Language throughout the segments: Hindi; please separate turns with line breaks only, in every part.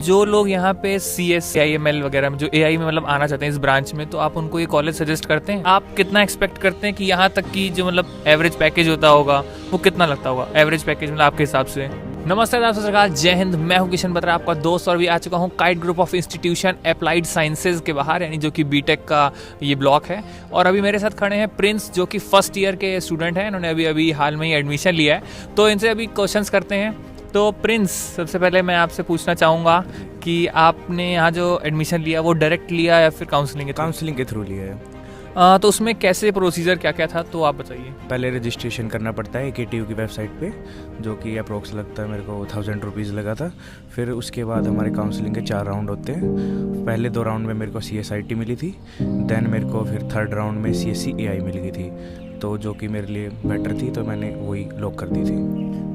जो लोग यहाँ पे CS AIML वगैरह में जो AI में मतलब आना चाहते हैं इस ब्रांच में, तो आप उनको ये कॉलेज सजेस्ट करते हैं? आप कितना एक्सपेक्ट करते हैं कि यहाँ तक की जो मतलब एवरेज पैकेज होता होगा वो कितना लगता होगा एवरेज पैकेज मतलब आपके हिसाब से? नमस्ते आप सरकार, जय हिंद। मैं हूं किशन बत्रा, आपका दोस्त, और भी आ चुका हूं kite group of institution applied sciences के बाहर, यानी जो कि बीटेक का ये ब्लॉक है। और अभी मेरे साथ खड़े हैं प्रिंस, जो कि फर्स्ट ईयर के स्टूडेंट हैं। इन्होंने अभी हाल में ही एडमिशन लिया है, तो इनसे अभी क्वेश्चंस करते हैं। तो प्रिंस, सबसे पहले मैं आपसे पूछना चाहूँगा कि आपने यहाँ जो एडमिशन लिया वो डायरेक्ट लिया या फिर
काउंसलिंग के थ्रू लिया है।
तो उसमें कैसे प्रोसीजर क्या क्या था, तो आप बताइए।
पहले रजिस्ट्रेशन करना पड़ता है AKTU की वेबसाइट पे, जो कि अप्रोक्स लगता है मेरे को 1000 रुपीज़ लगा था। फिर उसके बाद हमारे काउंसलिंग के 4 राउंड होते हैं। पहले 2 राउंड में मेरे को CSIT मिली थी, देन मेरे को फिर 3rd राउंड में CSE AI मिल गई थी, तो जो कि मेरे लिए बेटर थी, तो मैंने वही लॉक कर दी थी।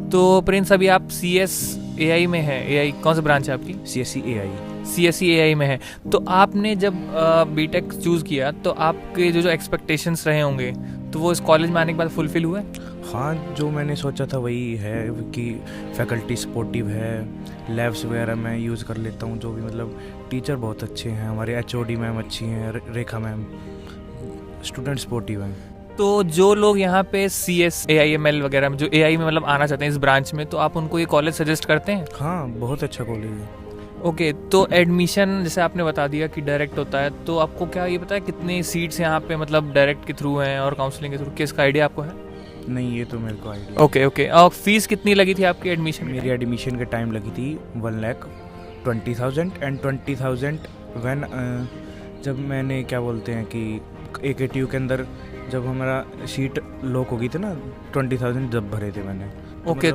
तो प्रिंस, अभी आप CS AI में है। AI कौन सा ब्रांच है आपकी?
CSE AI।
CSE AI में है। तो आपने जब बीटेक चूज़ किया तो आपके जो एक्सपेक्टेशंस रहे होंगे, तो वो इस कॉलेज में आने के बाद फुलफिल हुए?
हाँ, जो मैंने सोचा था वही है कि फैकल्टी सपोर्टिव है, लैब्स वगैरह मैं यूज़ कर लेता हूँ, जो भी मतलब टीचर बहुत अच्छे हैं, हमारे HOD मैम अच्छी हैं, रेखा मैम, स्टूडेंट सपोर्टिव हैं।
तो जो लोग यहाँ पे CS AIML वगैरह में जो AI में मतलब आना चाहते हैं इस ब्रांच में, तो आप उनको ये कॉलेज सजेस्ट करते हैं?
हाँ, बहुत अच्छा कॉलेज है।
ओके, तो एडमिशन जैसे आपने बता दिया कि डायरेक्ट होता है, तो आपको क्या ये पता है कितने सीट्स यहाँ पे मतलब डायरेक्ट के थ्रू हैं और काउंसलिंग के थ्रू, किसका आइडिया आपको है?
नहीं, ये तो मेरे को आइडिया।
ओके। और फीस कितनी लगी थी आपकी एडमिशन?
मेरी एडमिशन के टाइम लगी थी 1,20,000 एंड 20,000 व्हेन जब मैंने क्या बोलते हैं कि AKTU के अंदर जब हमारा सीट लॉक हो गई थी ना, 20,000 जब भरे थे मैंने।
ओके,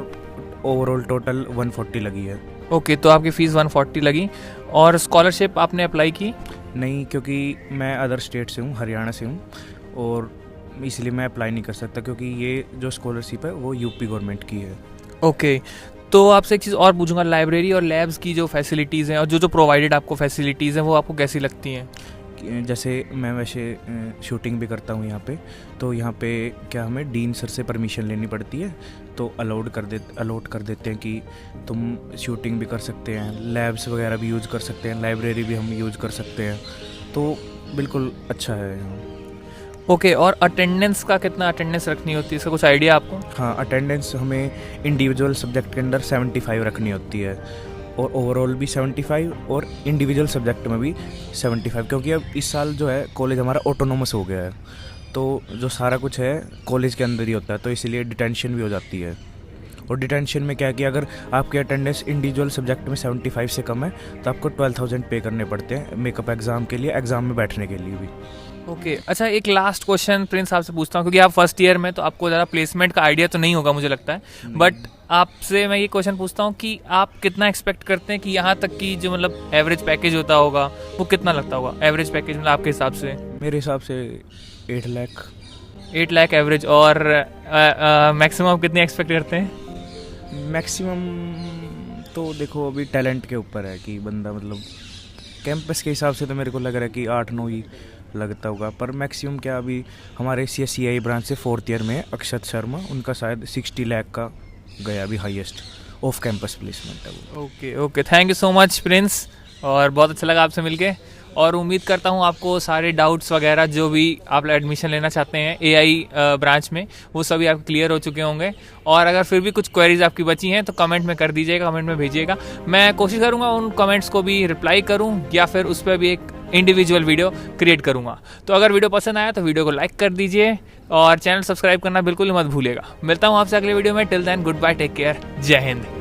ओवरऑल टोटल 140 लगी है।
ओके, तो आपकी फ़ीस 140 लगी। और स्कॉलरशिप आपने अप्लाई की?
नहीं, क्योंकि मैं अदर स्टेट से हूँ, हरियाणा से हूँ, और इसलिए मैं अप्लाई नहीं कर सकता, क्योंकि ये जो स्कॉलरशिप है वो UP गवर्नमेंट की है।
ओके, तो आपसे एक चीज़ और पूछूंगा, लाइब्रेरी और लैब्स की जो फैसिलिटीज़ हैं और जो प्रोवाइडेड आपको फैसिलिटीज़ हैं वो आपको कैसी लगती हैं?
जैसे मैं वैसे शूटिंग भी करता हूँ यहाँ पे, तो यहाँ पे क्या हमें डीन सर से परमिशन लेनी पड़ती है, तो अलाउड कर देते हैं कि तुम शूटिंग भी कर सकते हैं, लैब्स वगैरह भी यूज़ कर सकते हैं, लाइब्रेरी भी हम यूज़ कर सकते हैं, तो बिल्कुल अच्छा है यहाँ।
ओके, और अटेंडेंस का कितना अटेंडेंस रखनी होती है, इसका कुछ आइडिया आपको?
हाँ, अटेंडेंस हमें इंडिविजुअल सब्जेक्ट के अंदर 75 रखनी होती है, और ओवरऑल भी 75, और इंडिविजुअल सब्जेक्ट में भी 75, क्योंकि अब इस साल जो है कॉलेज हमारा ऑटोनोमस हो गया है, तो जो सारा कुछ है कॉलेज के अंदर ही होता है, तो इसीलिए डिटेंशन भी हो जाती है। और डिटेंशन में क्या है कि अगर आपकी अटेंडेंस इंडिविजुअल सब्जेक्ट में 75 से कम है, तो आपको 12,000 पे करने पड़ते हैं मेकअप एग्ज़ाम के लिए, एग्ज़ाम में बैठने के लिए भी।
ओके, अच्छा, एक लास्ट क्वेश्चन प्रिंस आपसे पूछता हूँ, क्योंकि आप फर्स्ट ईयर में, तो आपको ज़्यादा प्लेसमेंट का आइडिया तो नहीं होगा मुझे लगता है, बट आपसे मैं ये क्वेश्चन पूछता हूँ कि आप कितना एक्सपेक्ट करते हैं कि यहाँ तक की जो मतलब एवरेज पैकेज होता होगा वो कितना लगता होगा एवरेज पैकेज मतलब आपके हिसाब से?
मेरे हिसाब से 8 लाख।
8 लाख एवरेज। और मैक्सिमम आप कितनी एक्सपेक्ट करते हैं?
मैक्सिमम तो देखो अभी टैलेंट के ऊपर है कि बंदा मतलब कैंपस के हिसाब से तो मेरे को लग रहा है कि 8-9 ही लगता होगा, पर मैक्सिमम क्या, अभी हमारे CSE AI ब्रांच से 4th ईयर में अक्षत शर्मा, उनका शायद 60 लाख का गया अभी हाईएस्ट ऑफ कैंपस प्लेसमेंट है वो।
Okay, thank you so much Prince, और बहुत अच्छा लगा आपसे मिलके, और उम्मीद करता हूँ आपको सारे डाउट्स वगैरह जो भी आप एडमिशन लेना चाहते हैं AI ब्रांच में, वो सभी आप क्लियर हो चुके होंगे। और अगर फिर भी कुछ क्वेरीज आपकी बची हैं तो कमेंट में कर दीजिएगा, कमेंट में भेजिएगा, मैं कोशिश करूँगा उन कमेंट्स को भी रिप्लाई करूँ, या फिर उस पर भी एक इंडिविजुअल वीडियो क्रिएट करूँगा। तो अगर वीडियो पसंद आया तो वीडियो को लाइक कर दीजिए, और चैनल सब्सक्राइब करना बिल्कुल ही मत भूलिएगा। मिलता हूँ आपसे अगले वीडियो में। Till then, good bye, take care, जय हिंद।